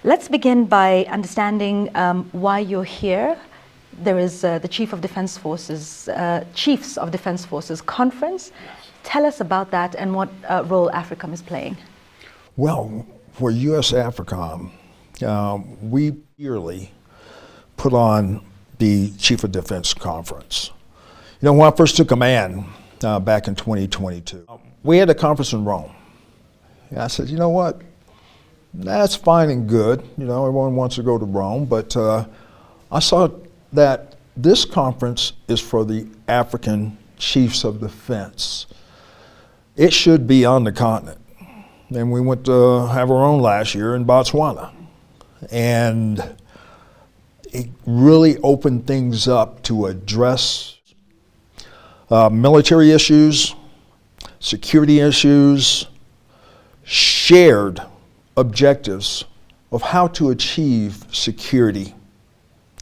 Let's begin by understanding why you're here. There is the Chiefs of Defense Forces Conference. Tell us about that and what role AFRICOM is playing. Well, for U.S. AFRICOM, we yearly put on the Chief of Defense Conference. You know, when I first took command back in 2022, we had a conference in Rome. And I said, you know what? That's fine and good. You know, everyone wants to go to Rome, but I saw that this conference is for the African Chiefs of Defense. It should be on the continent. And we went to have our own last year in Botswana. And it really opened things up to address military issues, security issues, shared objectives of how to achieve security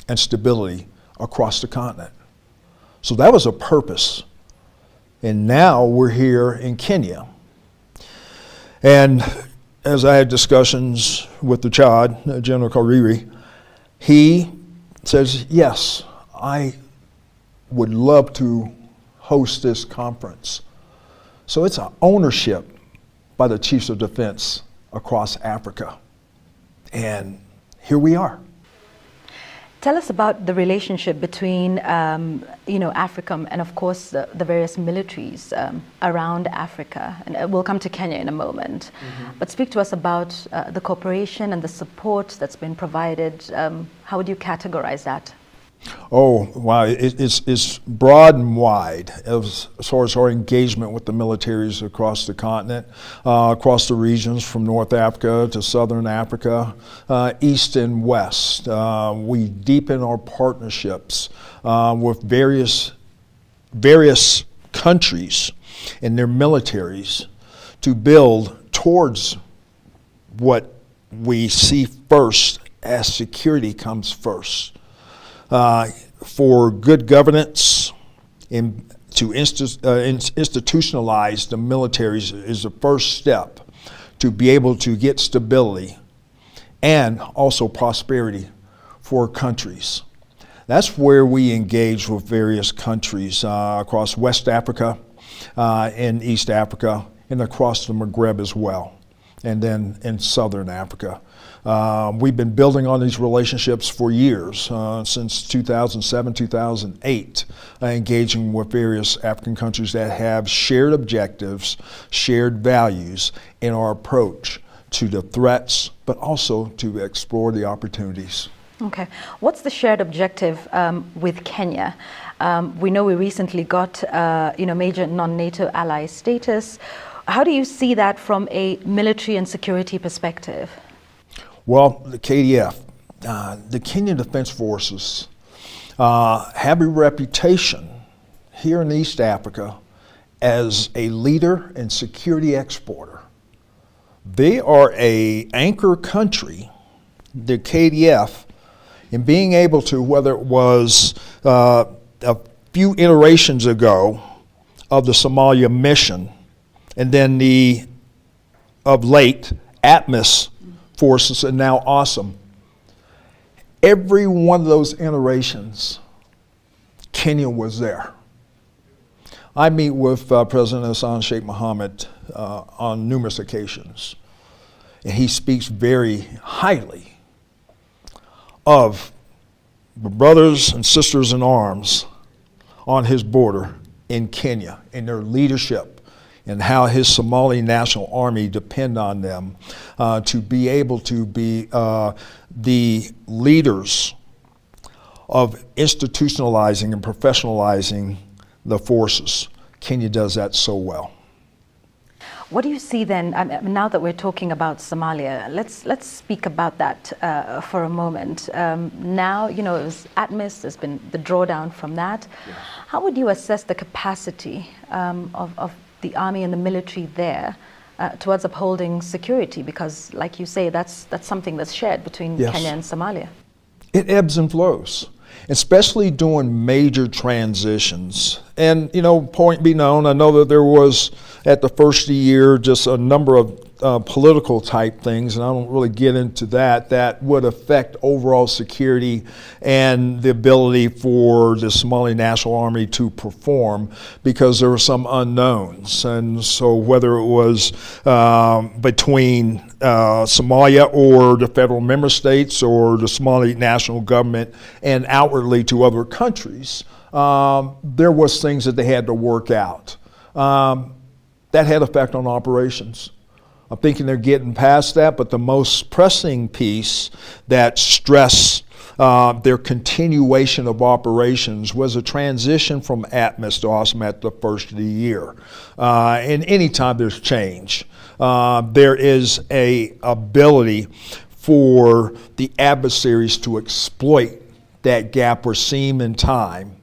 and stability across the continent. So that was a purpose. And now we're here in Kenya. And as I had discussions with the Chad, General Kariri, he says, yes, I would love to host this conference. So it's an ownership by the Chiefs of Defense across Africa. And here we are. Tell us about the relationship between, AFRICOM and, of course, the various militaries around Africa. And we'll come to Kenya in a moment. Mm-hmm. But speak to us about the cooperation and the support that's been provided. How would you categorize that? Oh, wow. It's broad and wide as far as our engagement with the militaries across the continent, across the regions from North Africa to Southern Africa, East and West. We deepen our partnerships with various countries and their militaries to build towards what we see first as security comes first. For good governance and to institutionalize the militaries is the first step to be able to get stability and also prosperity for countries. That's where we engage with various countries across West Africa and East Africa and across the Maghreb as well, and then in Southern Africa. We've been building on these relationships for years, since 2007, 2008, engaging with various African countries that have shared objectives, shared values in our approach to the threats, but also to explore the opportunities. Okay. What's the shared objective with Kenya? We know we recently got major non-NATO ally status. How do you see that from a military and security perspective? Well, the KDF, the Kenyan Defense Forces, have a reputation here in East Africa as a leader and security exporter. They are an anchor country, the KDF, in being able to, whether it was a few iterations ago of the Somalia mission, and then of late, ATMIS forces, and now awesome. Every one of those iterations, Kenya was there. I meet with President Hassan Sheikh Mohammed on numerous occasions, and he speaks very highly of the brothers and sisters in arms on his border in Kenya and their leadership, and how his Somali National Army depend on them to be able to be the leaders of institutionalizing and professionalizing the forces. Kenya does that so well. What do you see then, now that we're talking about Somalia, let's speak about that for a moment. Now, it was ATMIS, there's been the drawdown from that. Yes. How would you assess the capacity of the army and the military there towards upholding security? Because, like you say, that's something that's shared between Yes. Kenya and Somalia. It ebbs and flows, especially during major transitions. And, point be known, I know that there was, at the first of the year, just a number of political type things, and I don't really get into that, that would affect overall security and the ability for the Somali National Army to perform, because there were some unknowns. And so whether it was between Somalia or the federal member states or the Somali national government and outwardly to other countries, there was things that they had to work out. That had effect on operations. I'm thinking they're getting past that, but the most pressing piece that stressed their continuation of operations was a transition from ATMOS to OSM at the first of the year. And anytime there's change, there is a ability for the adversaries to exploit that gap or seam in time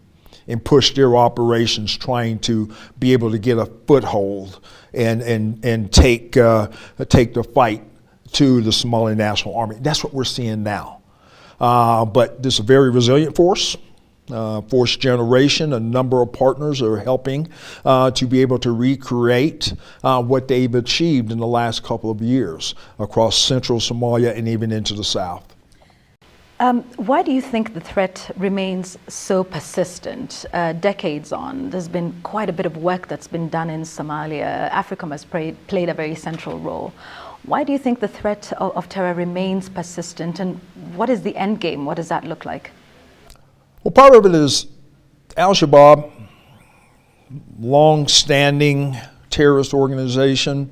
and push their operations, trying to be able to get a foothold and take the fight to the Somali National Army. That's what we're seeing now. But this is a very resilient force, fourth generation. A number of partners are helping to be able to recreate what they've achieved in the last couple of years across central Somalia and even into the south. Why do you think the threat remains so persistent decades on? There's been quite a bit of work that's been done in Somalia. AFRICOM has played a very central role. Why do you think the threat of terror remains persistent, and what is the end game? What does that look like? Well, part of it is Al-Shabaab, long-standing terrorist organization,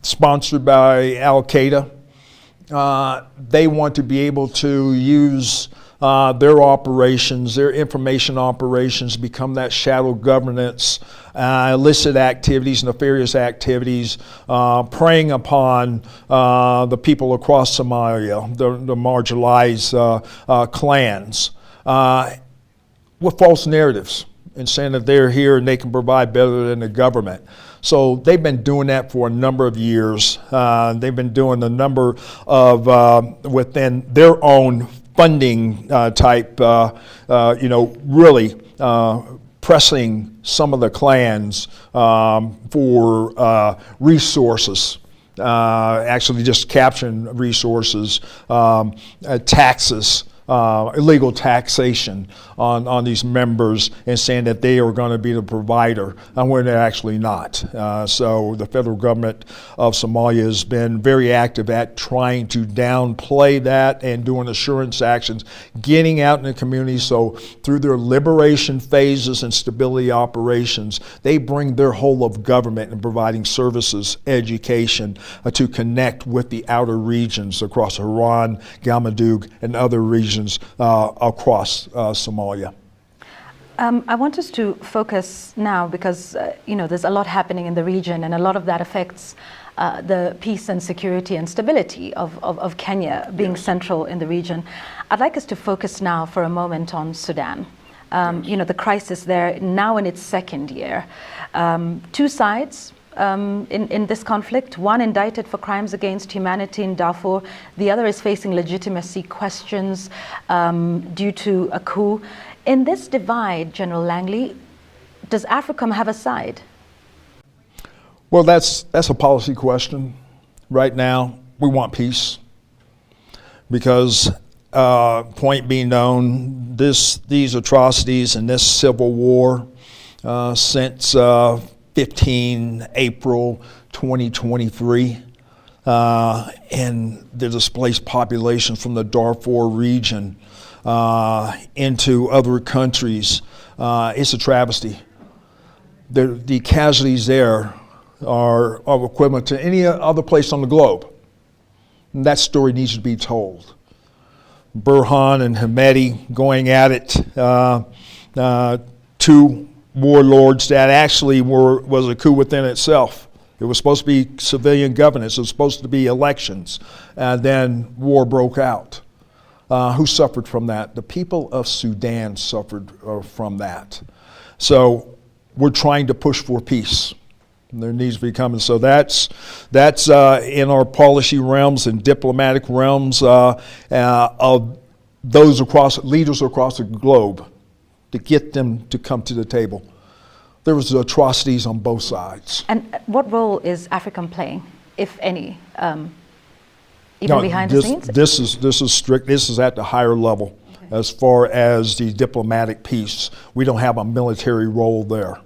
sponsored by Al-Qaeda. They want to be able to use their operations, their information operations, become that shadow governance, illicit activities, nefarious activities, preying upon the people across Somalia, the marginalized clans, with false narratives and saying that they're here and they can provide better than the government. So they've been doing that for a number of years. They've been doing a number of, within their own funding type, really pressing some of the clans for resources. Actually just capturing resources, taxes, illegal taxation on these members, and saying that they are going to be the provider when they're actually not. So the federal government of Somalia has been very active at trying to downplay that and doing assurance actions, getting out in the community. So through their liberation phases and stability operations, they bring their whole of government in providing services, education, to connect with the outer regions across Haran, Galmudug, and other regions across Somalia. I want us to focus now because there's a lot happening in the region, and a lot of that affects the peace and security and stability of Kenya being central in the region. I'd like us to focus now for a moment on Sudan. The crisis there now in its second year. Two sides in this conflict, one indicted for crimes against humanity in Darfur, the other is facing legitimacy questions due to a coup. In this divide, General Langley, does AFRICOM have a side? Well, that's a policy question. Right now, we want peace because, point being known, these atrocities and this civil war since 15 April 2023, and the displaced population from the Darfur region into other countries, it's a travesty. The casualties there are equivalent to any other place on the globe. And that story needs to be told. Burhan and Hemedi going at it, two warlords that actually was a coup within itself. It was supposed to be civilian governance. It was supposed to be elections. And then war broke out. Who suffered from that? The people of Sudan suffered from that. So we're trying to push for peace. There needs to be coming. So that's in our policy realms and diplomatic realms of those leaders across the globe, to get them to come to the table. there was atrocities on both sides. And what role is Africa playing, if any, even behind the scenes? This is strict. This is at the higher level. Okay. As far as the diplomatic piece, we don't have a military role there.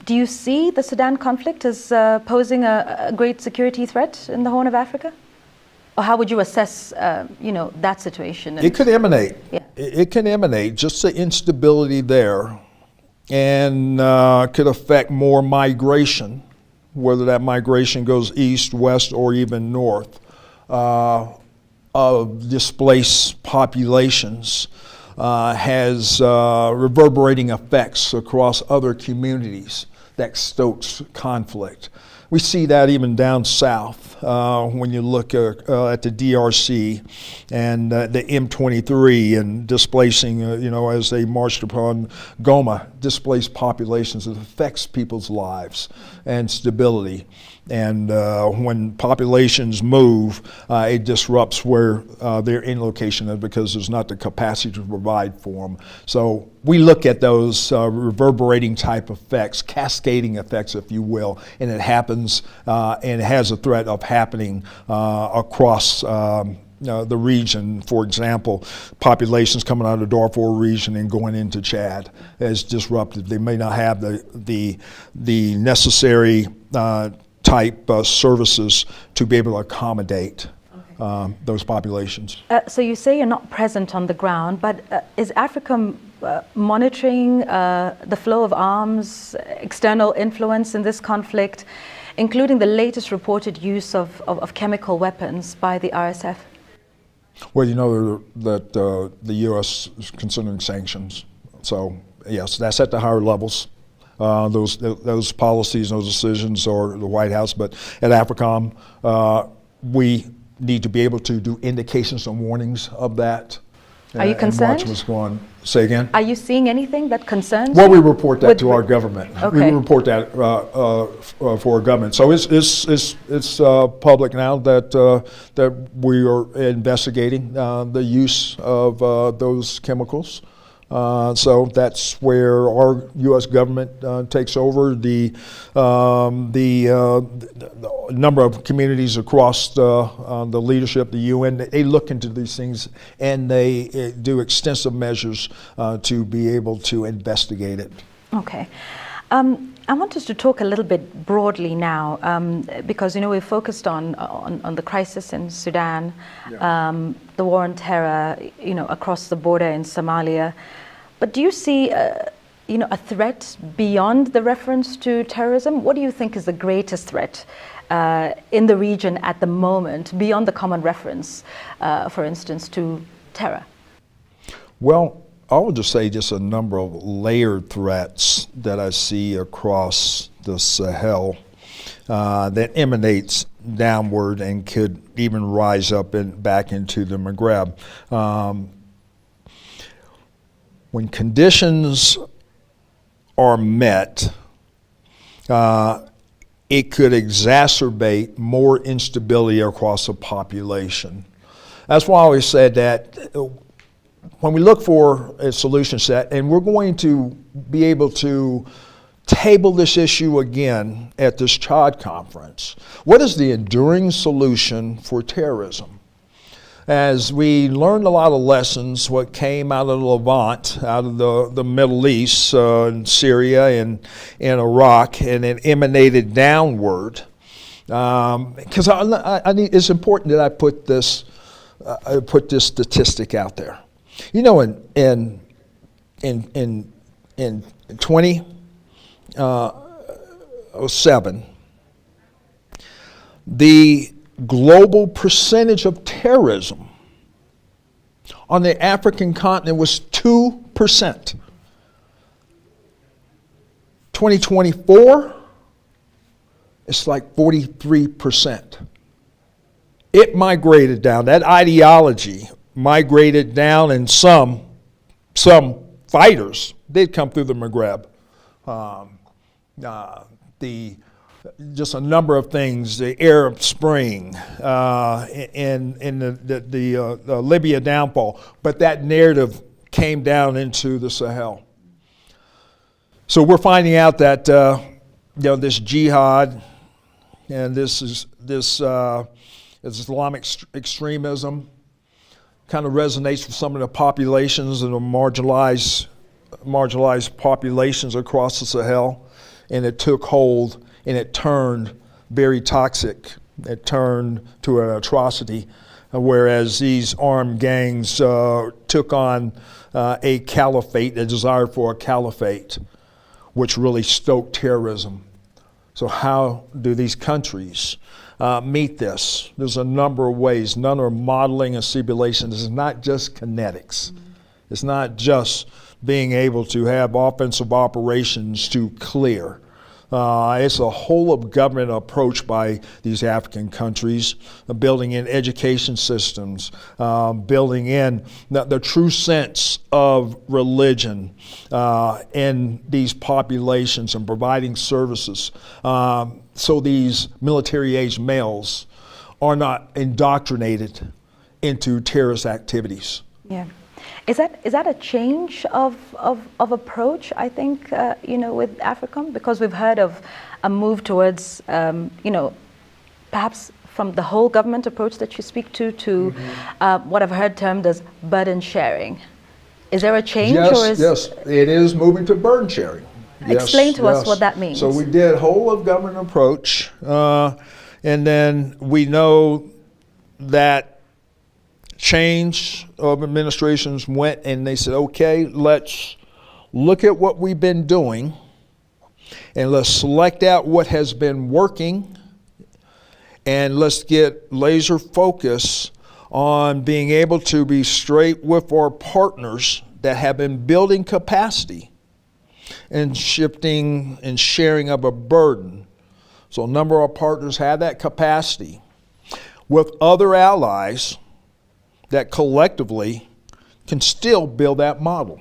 Do you see the Sudan conflict as posing a great security threat in the Horn of Africa? Or how would you assess, that situation? It could emanate. Yeah. It can emanate, just the instability there, and could affect more migration, whether that migration goes east, west, or even north, of displaced populations. Has reverberating effects across other communities that stokes conflict. We see that even down south when you look at the DRC and the M23 and displacing, as they marched upon Goma, displaced populations. It affects people's lives and stability. And when populations move, it disrupts where their in location is because there's not the capacity to provide for them. So we look at those reverberating type effects, cascading effects, if you will, and it happens and it has a threat of happening across the region. For example, populations coming out of the Darfur region and going into Chad is disrupted. They may not have the necessary type services to be able to accommodate those populations. So you say you're not present on the ground, but is Africa monitoring the flow of arms, external influence in this conflict, including the latest reported use of chemical weapons by the RSF? Well, you know that the U.S. is considering sanctions. So, yes, that's at the higher levels. Those policies, those decisions are the White House, but at AFRICOM, we need to be able to do indications and warnings of that. Are you concerned? Watch what's going on. Say again? Are you seeing anything that concerns Well, you? we report that to our government. Okay. We report that for our government. So it's public now that we are investigating the use of those chemicals. So that's where our U.S. government takes over. The number of communities across the leadership, the UN, they look into these things and they do extensive measures to be able to investigate it. Okay. I want us to talk a little bit broadly now, because we're focused on the crisis in Sudan, the war on terror, across the border in Somalia. But do you see, a threat beyond the reference to terrorism? What do you think is the greatest threat in the region at the moment, beyond the common reference, for instance, to terror? Well, I would just say just a number of layered threats that I see across the Sahel that emanates downward and could even rise up and back into the Maghreb. When conditions are met, it could exacerbate more instability across a population. That's why I always said that when we look for a solution set, and we're going to be able to table this issue again at this Chad conference, what is the enduring solution for terrorism? As we learned a lot of lessons, what came out of the Levant, out of the Middle East, and Syria and Iraq, and it emanated downward. Because it's important that I put this statistic out there. In 2007, the global percentage of terrorism on the African continent was 2%. 2024, it's like 43%. It migrated down. That ideology migrated down, and some fighters did come through the Maghreb. Just a number of things, the Arab Spring, and the Libya downfall, but that narrative came down into the Sahel. So we're finding out that this jihad and this Islamic extremism kind of resonates with some of the populations and the marginalized populations across the Sahel, and it took hold and it turned very toxic. It turned to an atrocity, whereas these armed gangs took on a caliphate, a desire for a caliphate, which really stoked terrorism. So how do these countries meet this? There's a number of ways. None are modeling and simulation. This is not just kinetics. It's not just being able to have offensive operations to clear. It's a whole of government approach by these African countries, building in education systems, building in the true sense of religion in these populations and providing services so these military-aged males are not indoctrinated into terrorist activities. Yeah. Is that a change of approach, I think, with AFRICOM? Because we've heard of a move towards, perhaps from the whole government approach that you speak to what I've heard termed as burden sharing. Is there a change? Yes, it is moving to burden sharing. Explain to us what that means. So we did whole of government approach, and then we know that change of administrations went and they said, okay, let's look at what we've been doing and let's select out what has been working and let's get laser focus on being able to be straight with our partners that have been building capacity and shifting and sharing of a burden. So a number of our partners have that capacity with other allies that collectively can still build that model.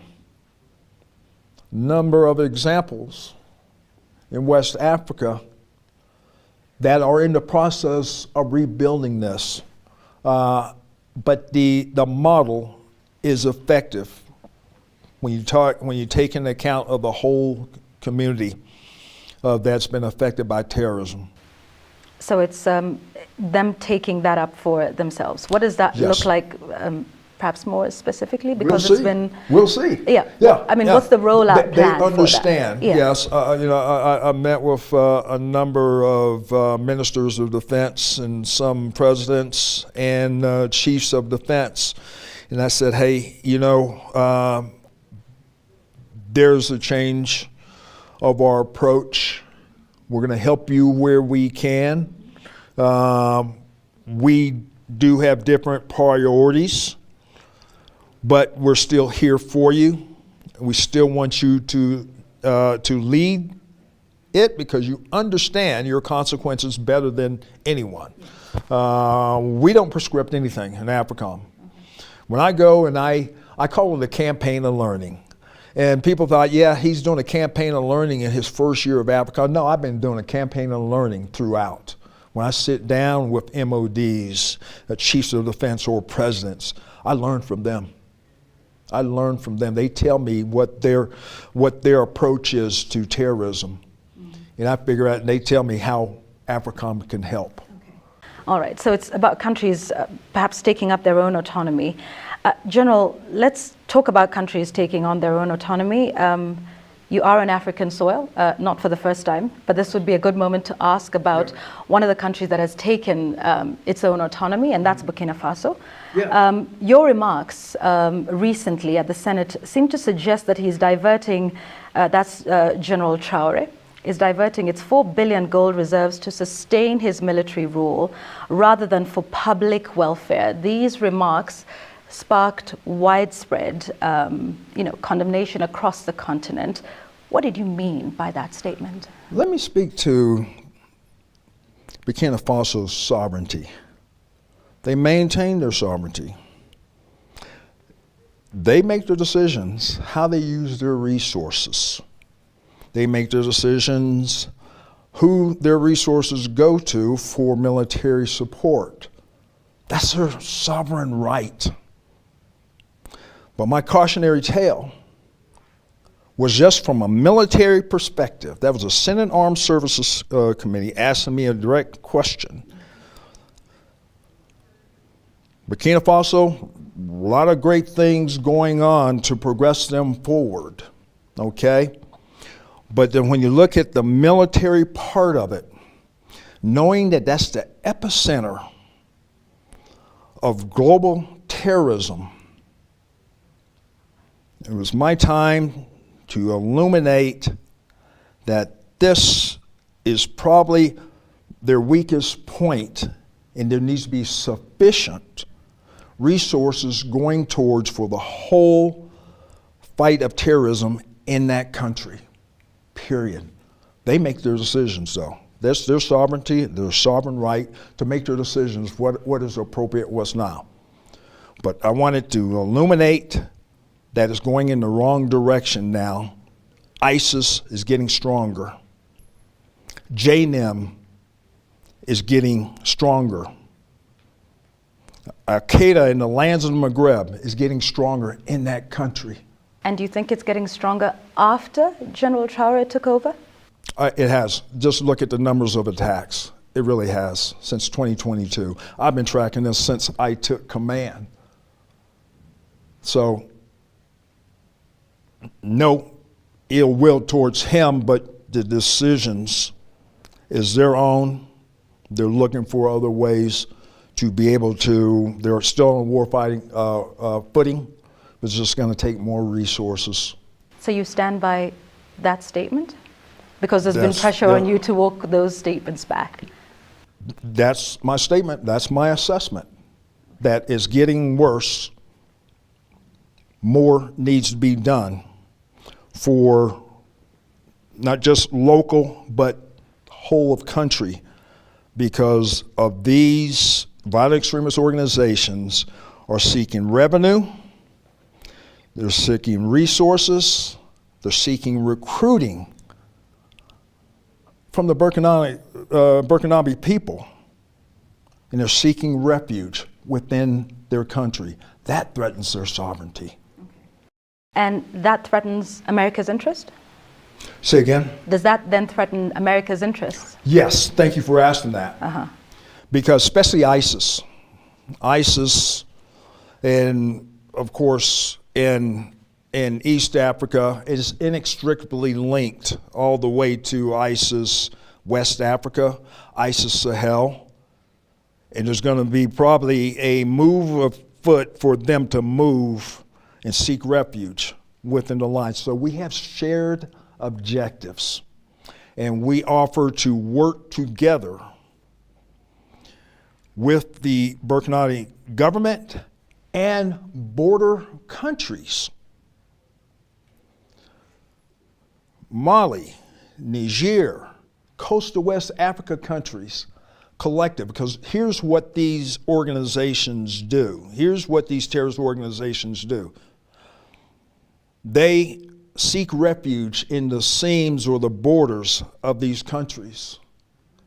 Number of examples in West Africa that are in the process of rebuilding this. But the model is effective when you take into account of the whole community that's been affected by terrorism. So it's them taking that up for themselves. What does that look like, perhaps more specifically? Because we'll see. Yeah. I mean, what's the rollout plan? They understand. For that? Yeah. Yes. I met with a number of ministers of defense and some presidents and chiefs of defense, and I said, hey, there's a change of our approach. We're going to help you where we can. We do have different priorities, but we're still here for you. We still want you to lead it because you understand your consequences better than anyone. We don't prescript anything in AFRICOM. When I go and I call it a campaign of learning. And people thought, yeah, he's doing a campaign of learning in his first year of AFRICOM. No, I've been doing a campaign of learning throughout. When I sit down with MODs, chiefs of defense or presidents, I learn from them. They tell me what their approach is to terrorism. And I figure out, and they tell me how AFRICOM can help. Okay. All right, so it's about countries perhaps taking up their own autonomy. General, let's talk about countries taking on their own autonomy. You are on African soil, not for the first time, but this would be a good moment to ask about one of the countries that has taken its own autonomy, and that's Burkina Faso. Yeah. Your remarks recently at the Senate seem to suggest that he's diverting, General Traure, is diverting its 4 billion gold reserves to sustain his military rule rather than for public welfare. These remarks sparked widespread condemnation across the continent. What did you mean by that statement? Let me speak to Burkina Faso's sovereignty. They maintain their sovereignty. They make their decisions how they use their resources. They make their decisions who their resources go to for military support. That's their sovereign right. But my cautionary tale was just from a military perspective. That was a Senate Armed Services Committee asking me a direct question. Burkina Faso, a lot of great things going on to progress them forward, okay? But then when you look at the military part of it, knowing that that's the epicenter of global terrorism, it was my time to illuminate that this is probably their weakest point, and there needs to be sufficient resources going towards for the whole fight of terrorism in that country, period. They make their decisions, though. That's their sovereignty, their sovereign right to make their decisions, what is appropriate, what's not. But I wanted to illuminate that it's going in the wrong direction now. ISIS is getting stronger. JNIM is getting stronger. Al-Qaeda in the lands of the Maghreb is getting stronger in that country. And do you think it's getting stronger after General Traore took over? It has. Just look at the numbers of attacks. It really has, since 2022. I've been tracking this since I took command. So, no ill will towards him, but the decisions is their own. They're looking for other ways to be able to, they're still on warfighting footing, but it's just going to take more resources. So you stand by that statement? Because there's been pressure on you to walk those statements back. That's my statement. That's my assessment. That is getting worse. More needs to be done for not just local, but whole of country, because of these violent extremist organizations are seeking revenue, they're seeking resources, they're seeking recruiting from the Burkinabe people, and they're seeking refuge within their country. That threatens their sovereignty. And that threatens America's interest? Say again? Does that then threaten America's interests? Yes, thank you for asking that. Because especially ISIS, and of course in East Africa is inextricably linked all the way to ISIS West Africa, ISIS Sahel, and there's going to be probably a move afoot for them to move and seek refuge within the line. So we have shared objectives, and we offer to work together with the Burkinabe government and border countries. Mali, Niger, coastal West Africa countries collective, because here's what these organizations do. Here's what these terrorist organizations do. They seek refuge in the seams or the borders of these countries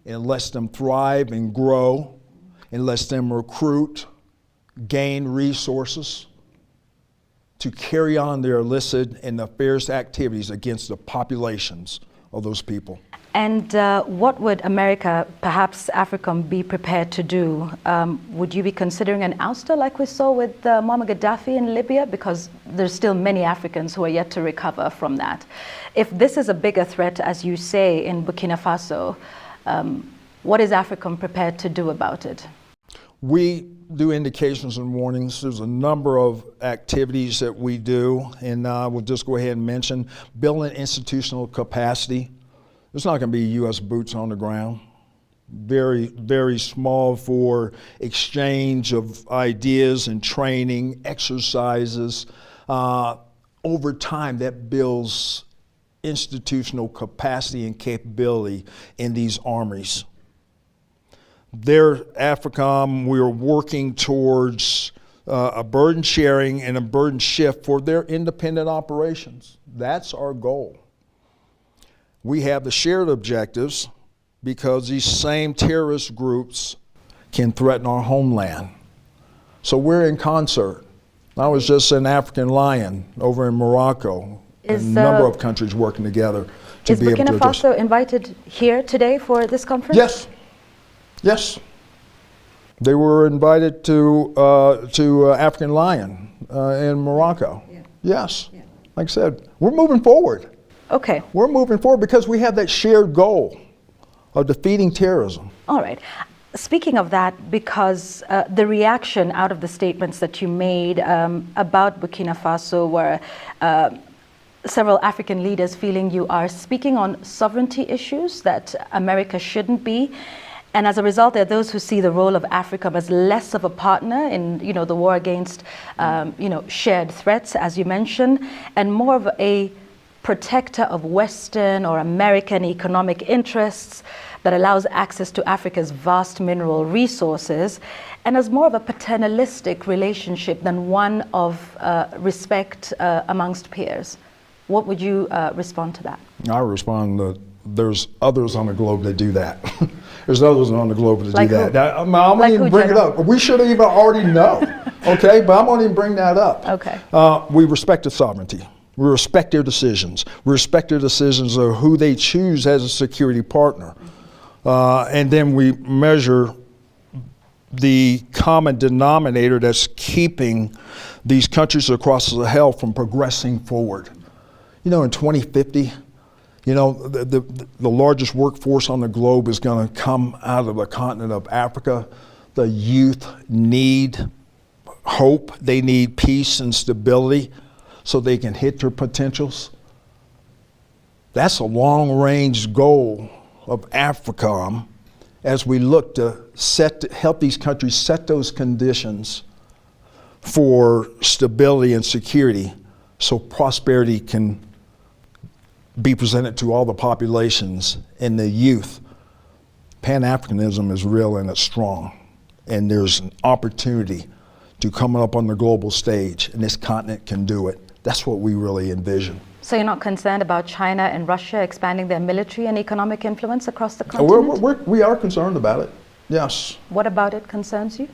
and lets them thrive and grow and lets them recruit, gain resources to carry on their illicit and nefarious activities against the populations of those people. And what would America, perhaps AFRICOM, be prepared to do? Would you be considering an ouster like we saw with Muammar Gaddafi in Libya? Because there's still many Africans who are yet to recover from that. If this is a bigger threat, as you say, in Burkina Faso, what is AFRICOM prepared to do about it? We do indications and warnings. There's a number of activities that we do, and we'll just go ahead and mention building institutional capacity. There's not going to be U.S. boots on the ground. Very, very small for exchange of ideas and training, exercises. Over time, that builds institutional capacity and capability in these armies. There, AFRICOM, we are working towards a burden sharing and a burden shift for their independent operations. That's our goal. We have the shared objectives because these same terrorist groups can threaten our homeland. So we're in concert. I was just in African Lion over in Morocco a number of countries working together to is be able to Burkina address. Faso invited here today for this conference? Yes, yes. They were invited to African Lion in Morocco. Yeah. Yes, like I said, we're moving forward. Okay. We're moving forward because we have that shared goal of defeating terrorism. All right. Speaking of that, because the reaction out of the statements that you made about Burkina Faso were several African leaders feeling you are speaking on sovereignty issues that America shouldn't be. And as a result, there are those who see the role of Africa as less of a partner in, the war against, shared threats, as you mentioned, and more of a protector of Western or American economic interests that allows access to Africa's vast mineral resources, and as more of a paternalistic relationship than one of respect amongst peers. What would you respond to that? I respond that there's others on the globe that do that. There's others on the globe that do that. Now, I'm going to even bring it up. We should have even already know, okay? But I'm going to even bring that up. Okay. We respect the sovereignty. We respect their decisions. We respect their decisions of who they choose as a security partner. And then we measure the common denominator that's keeping these countries across the Sahel from progressing forward. In 2050, the largest workforce on the globe is going to come out of the continent of Africa. The youth need hope. They need peace and stability so they can hit their potentials. That's a long-range goal of AFRICOM as we look to help these countries set those conditions for stability and security so prosperity can be presented to all the populations and the youth. Pan-Africanism is real and it's strong, and there's an opportunity to come up on the global stage, and this continent can do it. That's what we really envision. So you're not concerned about China and Russia expanding their military and economic influence across the continent? We are concerned about it, yes. What about it concerns you?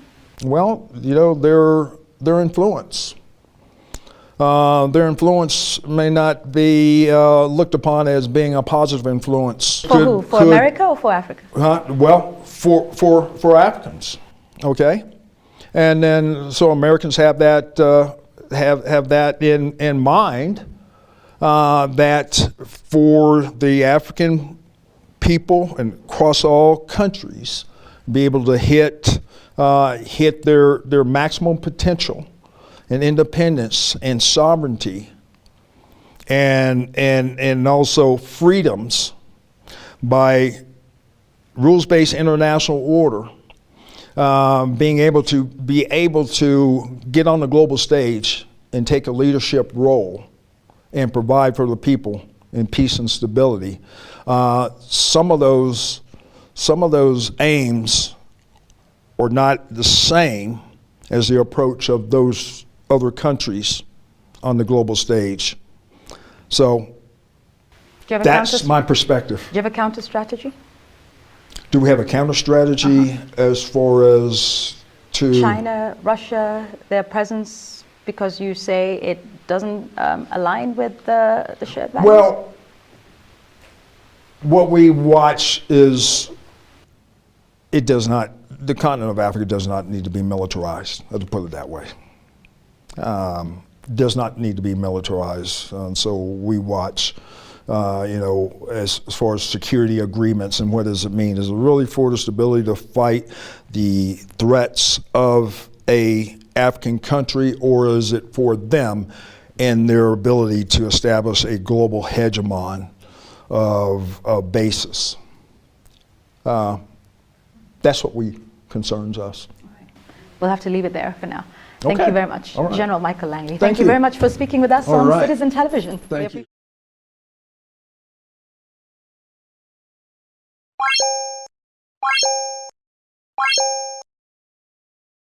Well, their influence. Their influence may not be looked upon as being a positive influence. For who? For America or for Africa? Well, for Africans, okay? And then, so Americans have that have that in mind, that for the African people and across all countries, be able to hit their maximum potential and independence and sovereignty and also freedoms by rules-based international order, being able to get on the global stage and take a leadership role and provide for the people in peace and stability. Some of those aims are not the same as the approach of those other countries on the global stage. So that's my perspective. Do you have a counter strategy? Do we have a counter strategy as far as to China, Russia, their presence, because you say it doesn't align with the shared values? Well, what we watch is the continent of Africa does not need to be militarized, let's put it that way. Does not need to be militarized. And so we watch, as far as security agreements and what does it mean? Is it really for the stability to fight the threats of a African country, or is it for them and their ability to establish a global hegemon of basis? That's what concerns us. We'll have to leave it there for now. Thank Okay. you very much, All right. General Michael Langley. Thank you you very much for speaking with us All on right. Citizen Television. Thank you.